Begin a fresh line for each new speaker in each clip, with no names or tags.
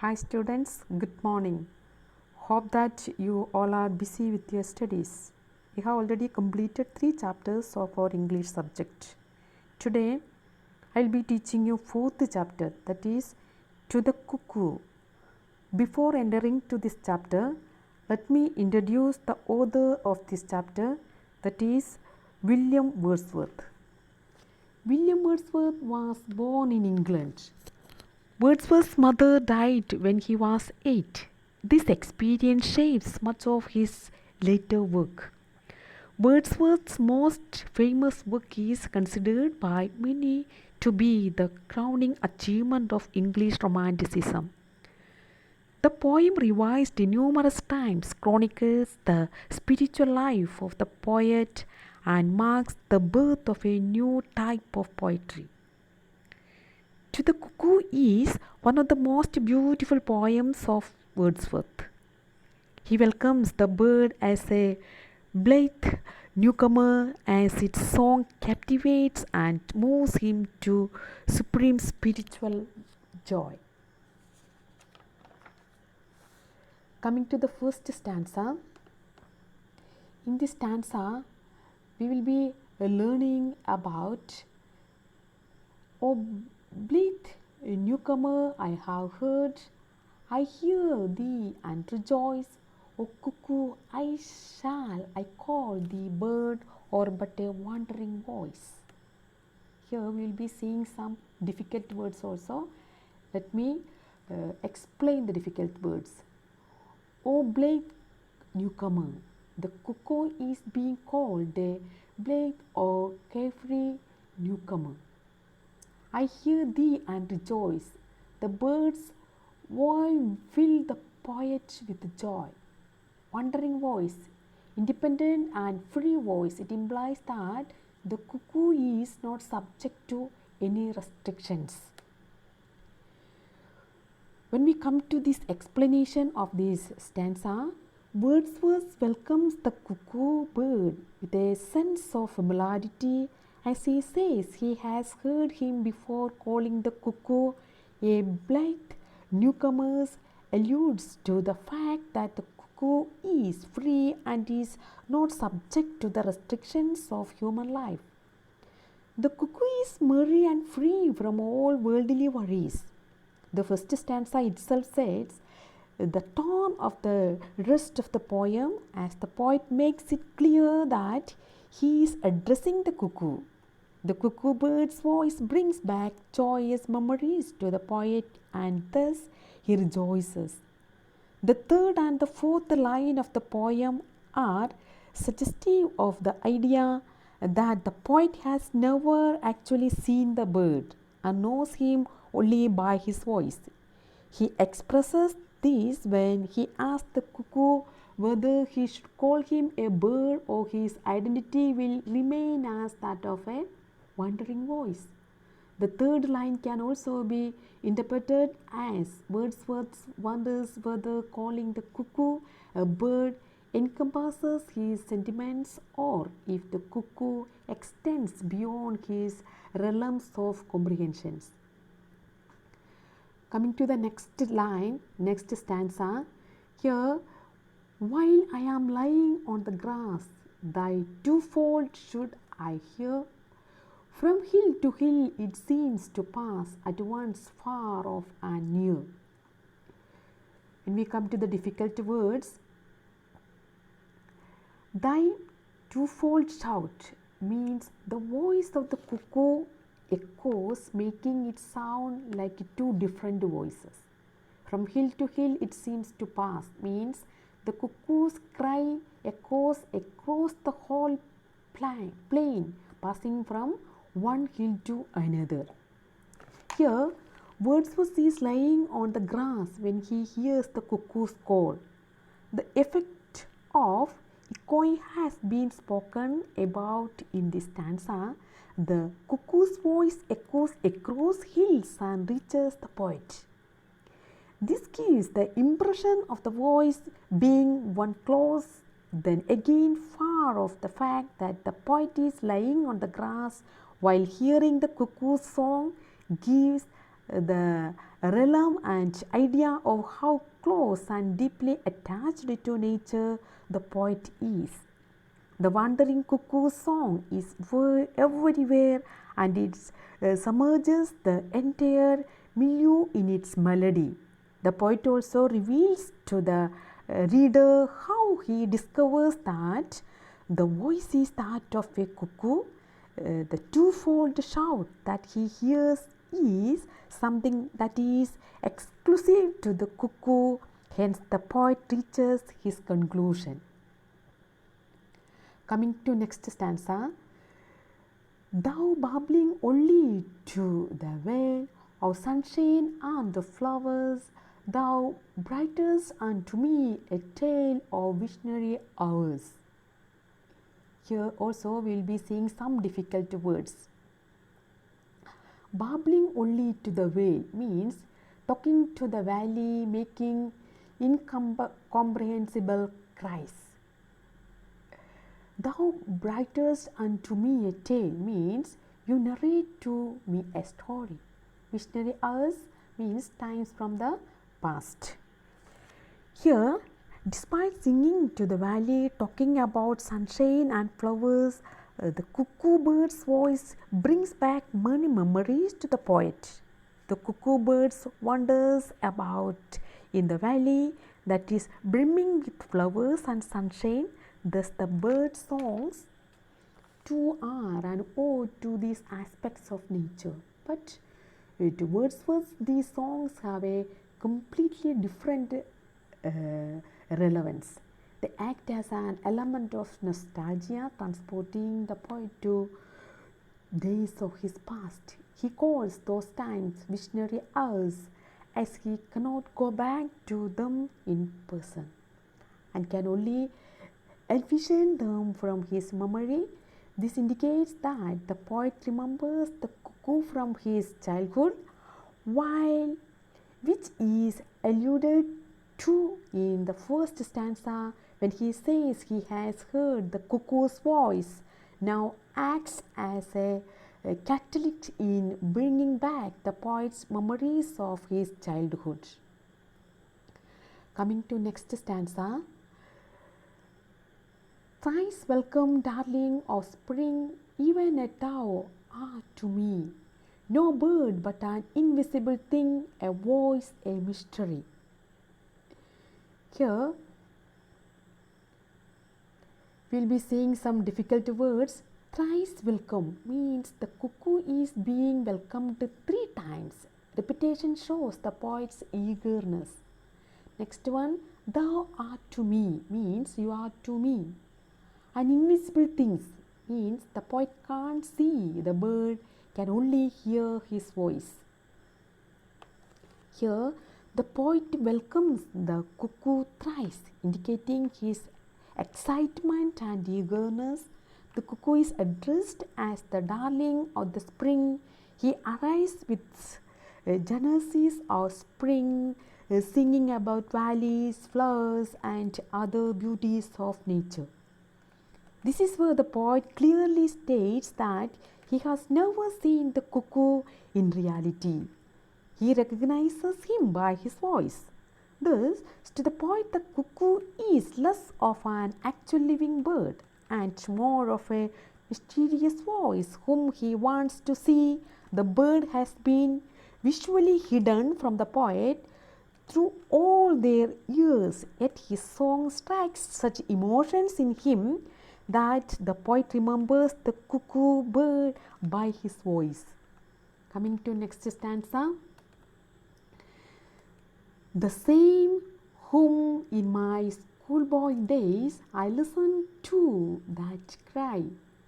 Hi students, good morning. Hope that you all are busy with your studies. We have already completed 3 chapters of our English subject. Today, I will be teaching you 4th chapter, that is To the Cuckoo. Before entering to this chapter, let me introduce the author of this chapter, that is William Wordsworth. William Wordsworth was born in England. Wordsworth's mother died when he was 8. This experience shapes much of his later work. Wordsworth's most famous work is considered by many to be the crowning achievement of English Romanticism. The poem, revised numerous times, chronicles the spiritual life of the poet and marks the birth of a new type of poetry. To the Cuckoo is one of the most beautiful poems of Wordsworth. He welcomes the bird as a blithe newcomer as its song captivates and moves him to supreme spiritual joy. Coming to the first stanza. In this stanza, we will be learning about blithe newcomer, I have heard, I hear thee and rejoice. O cuckoo, I call thee bird, or but a wandering voice. Here we will be seeing some difficult words also. Let me explain the difficult words. O blithe newcomer, the cuckoo is being called a blithe or carefree newcomer. I hear thee and rejoice. The bird's voice fill the poet with joy. Wandering voice, independent and free voice. It implies that the cuckoo is not subject to any restrictions. When we come to this explanation of this stanza, Wordsworth welcomes the cuckoo bird with a sense of familiarity. As he says, he has heard him before. Calling the cuckoo a blithe newcomer alludes to the fact that the cuckoo is free and is not subject to the restrictions of human life. The cuckoo is merry and free from all worldly worries. The first stanza itself says the tone of the rest of the poem, as the poet makes it clear that he is addressing the cuckoo. The cuckoo bird's voice brings back joyous memories to the poet, and thus he rejoices. The third and the fourth line of the poem are suggestive of the idea that the poet has never actually seen the bird and knows him only by his voice. He expresses this when he asks the cuckoo whether he should call him a bird or his identity will remain as that of a wandering voice. The third line can also be interpreted as Wordsworth wonders whether calling the cuckoo a bird encompasses his sentiments or if the cuckoo extends beyond his realms of comprehensions. Coming to the next line, next stanza. Here, while I am lying on the grass, thy twofold should I hear. From hill to hill it seems to pass, at once far off and near. When we come to the difficult words, thy twofold shout means the voice of the cuckoo echoes, making it sound like two different voices. From hill to hill it seems to pass means the cuckoo's cry echoes across the whole plain, passing from one hill to another. Here, Wordsworth is lying on the grass when he hears the cuckoo's call. The effect of echoing has been spoken about in this stanza. The cuckoo's voice echoes across hills and reaches the poet. This gives the impression of the voice being one close, then again far off. The fact that the poet is lying on the grass while hearing the cuckoo's song gives the realm and idea of how close and deeply attached to nature the poet is. The wandering cuckoo song is everywhere and it submerges the entire milieu in its melody. The poet also reveals to the reader how he discovers that the voice is that of a cuckoo. The twofold shout that he hears is something that is exclusive to the cuckoo, hence the poet reaches his conclusion. Coming to next stanza, thou babbling only to the veil of sunshine and the flowers, thou brightest unto me a tale of visionary hours. Here also we will be seeing some difficult words. Babbling only to the veil means talking to the valley, making incomprehensible cries. Thou brightest unto me a tale means you narrate to me a story. Visionary hours means times from the past. Here, despite singing to the valley, talking about sunshine and flowers, the cuckoo bird's voice brings back many memories to the poet. The cuckoo bird wanders about in the valley that is brimming with flowers and sunshine. Thus, the bird songs too are an ode to these aspects of nature. But to Wordsworth, these songs have a completely different relevance. They act as an element of nostalgia, transporting the poet to days of his past. He calls those times visionary hours as he cannot go back to them in person and can only envision them from his memory. This indicates that the poet remembers the cuckoo from his childhood, which is alluded to in the first stanza when he says he has heard the cuckoo's voice, now acts as a catalyst in bringing back the poet's memories of his childhood. Coming to next stanza, thrice welcome, darling of spring, even a thou art to me. No bird but an invisible thing, a voice, a mystery. Here we will be seeing some difficult words. Thrice welcome means the cuckoo is being welcomed 3 times. Repetition shows the poet's eagerness. Next one, thou art to me means you are to me. And invisible things means the poet can't see the bird, can only hear his voice. Here the poet welcomes the cuckoo thrice, indicating his excitement and eagerness. The cuckoo is addressed as the darling of the spring. He arrives with genesis of spring, singing about valleys, flowers, and other beauties of nature. This is where the poet clearly states that he has never seen the cuckoo in reality. He recognizes him by his voice. Thus, to the poet, the cuckoo is less of an actual living bird and more of a mysterious voice whom he wants to see. The bird has been visually hidden from the poet through all their years, yet his song strikes such emotions in him that the poet remembers the cuckoo bird by his voice. Coming to next stanza, the same whom in my schoolboy days I listened to that cry,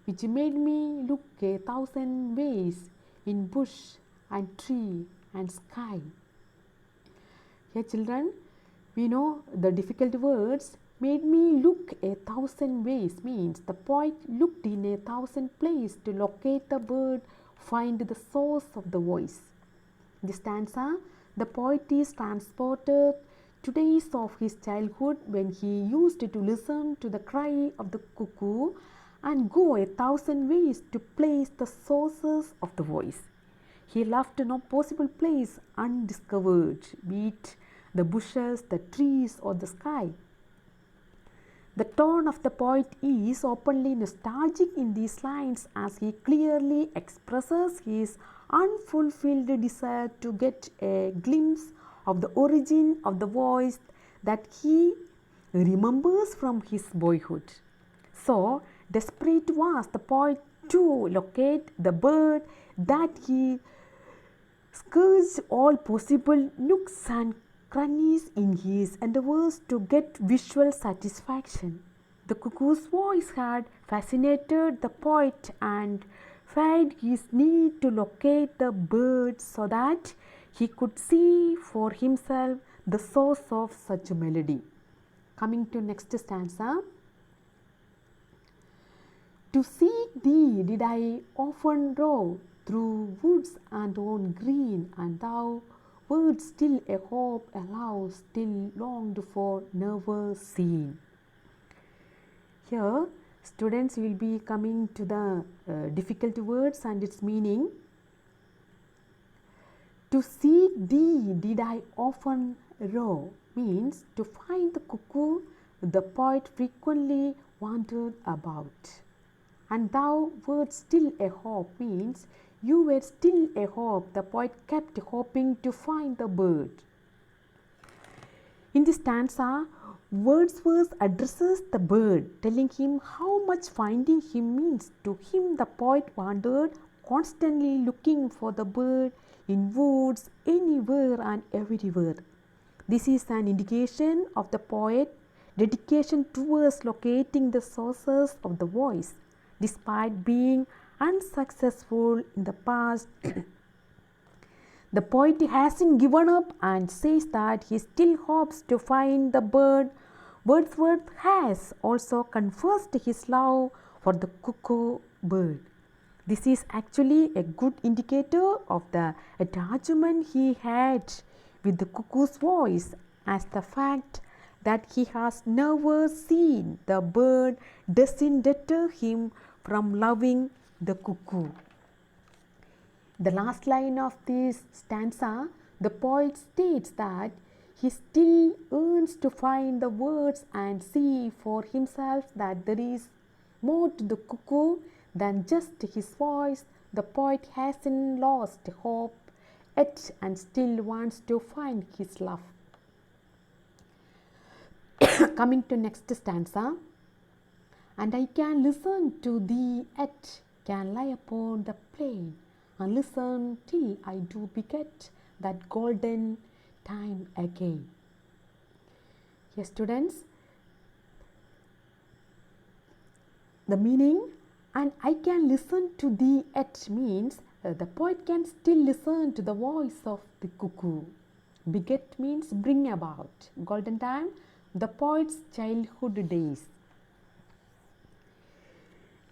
which made me look 1,000 ways in bush and tree and sky. Here children, we know the difficult words. Made me look 1,000 ways means the poet looked in 1,000 places to locate the bird, find the source of the voice. This stanza, the poet is transported to days of his childhood when he used to listen to the cry of the cuckoo and go 1,000 ways to place the sources of the voice. He left no possible place undiscovered, be it the bushes, the trees, or the sky. The tone of the poet is openly nostalgic in these lines as he clearly expresses his unfulfilled desire to get a glimpse of the origin of the voice that he remembers from his boyhood. So desperate was the poet to locate the bird that he searched all possible nooks and crannies in his endeavors to get visual satisfaction. The cuckoo's voice had fascinated the poet and fed his need to locate the bird so that he could see for himself the source of such a melody. Coming to next stanza. To seek thee did I often rove through woods and on green, and thou wert still a hope, a love still longed for, never seen. Here, students will be coming to the difficult words and its meaning. To seek thee did I often rove means to find the cuckoo the poet frequently wandered about. And thou wert still a hope means you were still a hope. The poet kept hoping to find the bird. In this stanza, Wordsworth addresses the bird, telling him how much finding him means. To him, the poet wandered, constantly looking for the bird in woods, anywhere and everywhere. This is an indication of the poet's dedication towards locating the sources of the voice. Despite being unsuccessful in the past, the poet hasn't given up and says that he still hopes to find the bird. Wordsworth has also confessed his love for the cuckoo bird. This is actually a good indicator of the attachment he had with the cuckoo's voice, as the fact that he has never seen the bird doesn't deter him from loving the cuckoo. The last line of this stanza, the poet states that he still yearns to find the words and see for himself that there is more to the cuckoo than just his voice. The poet hasn't lost hope yet and still wants to find his love. Coming to next stanza. And I can listen to thee yet, can lie upon the plain, and listen till I do beget that golden time again. Yes, students, the meaning, and I can listen to thee yet means the poet can still listen to the voice of the cuckoo. Beget means bring about. Golden time, the poet's childhood days.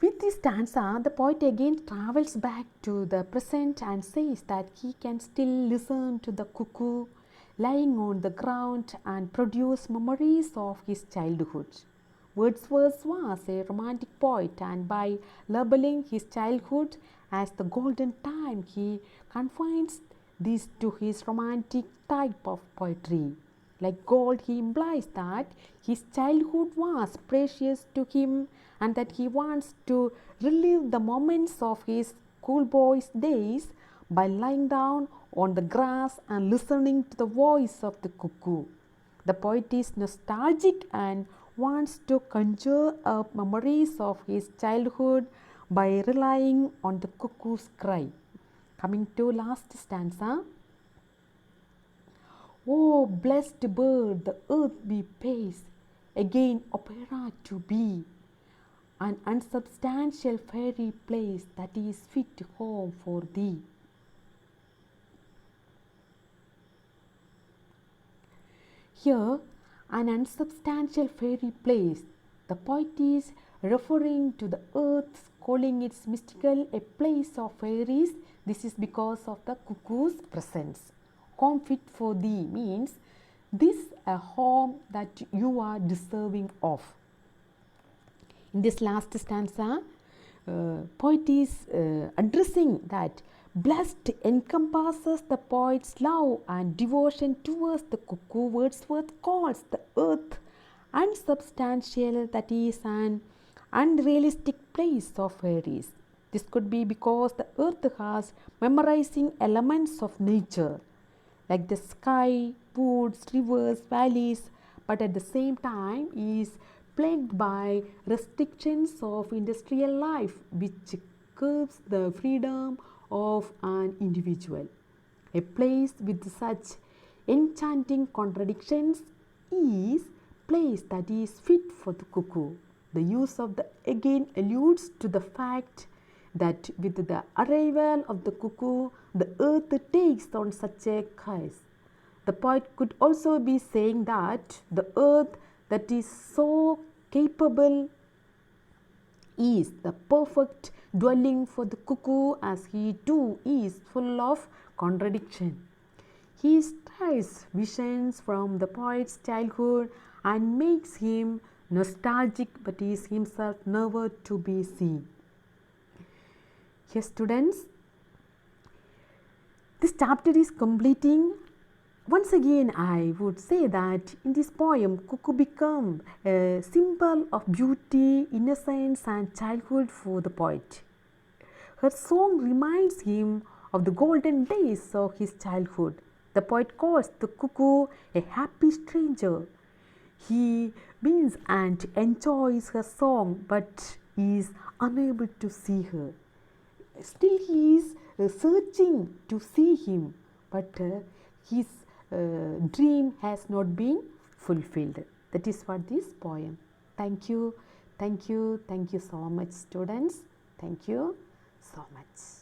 With this stanza, the poet again travels back to the present and says that he can still listen to the cuckoo lying on the ground and produce memories of his childhood. Wordsworth was a romantic poet, and by labeling his childhood as the golden time, he confines this to his romantic type of poetry. Like gold, he implies that his childhood was precious to him and that he wants to relive the moments of his schoolboy's days by lying down on the grass and listening to the voice of the cuckoo. The poet is nostalgic and wants to conjure up memories of his childhood by relying on the cuckoo's cry. Coming to last stanza. Oh, blessed bird, the earth be pays, again opera to be, an unsubstantial fairy place that is fit home for thee. Here, an unsubstantial fairy place, the poet is referring to the earth, calling it mystical, a place of fairies. This is because of the cuckoo's presence. Home fit for thee means this a home that you are deserving of. In this last stanza, poet is addressing that Blessed encompasses the poet's love and devotion towards the cuckoo. Wordsworth calls the earth unsubstantial, that is, an unrealistic place of fairies. This could be because the earth has memorizing elements of nature, like the sky, woods, rivers, valleys, but at the same time is plagued by restrictions of industrial life, which curbs the freedom of an individual. A place with such enchanting contradictions is place that is fit for the cuckoo. The use of the again alludes to the fact that with the arrival of the cuckoo, the earth takes on such a guise. The poet could also be saying that the earth that is so capable is the perfect dwelling for the cuckoo, as he too is full of contradiction. He stirs visions from the poet's childhood and makes him nostalgic, but is himself never to be seen. Yes, students, this chapter is completing. Once again, I would say that in this poem, cuckoo becomes a symbol of beauty, innocence, and childhood for the poet. Her song reminds him of the golden days of his childhood. The poet calls the cuckoo a happy stranger. He means and enjoys her song, but is unable to see her. Still, he is searching to see him, but his dream has not been fulfilled. That is what this poem. Thank you, thank you, thank you so much, students. Thank you so much.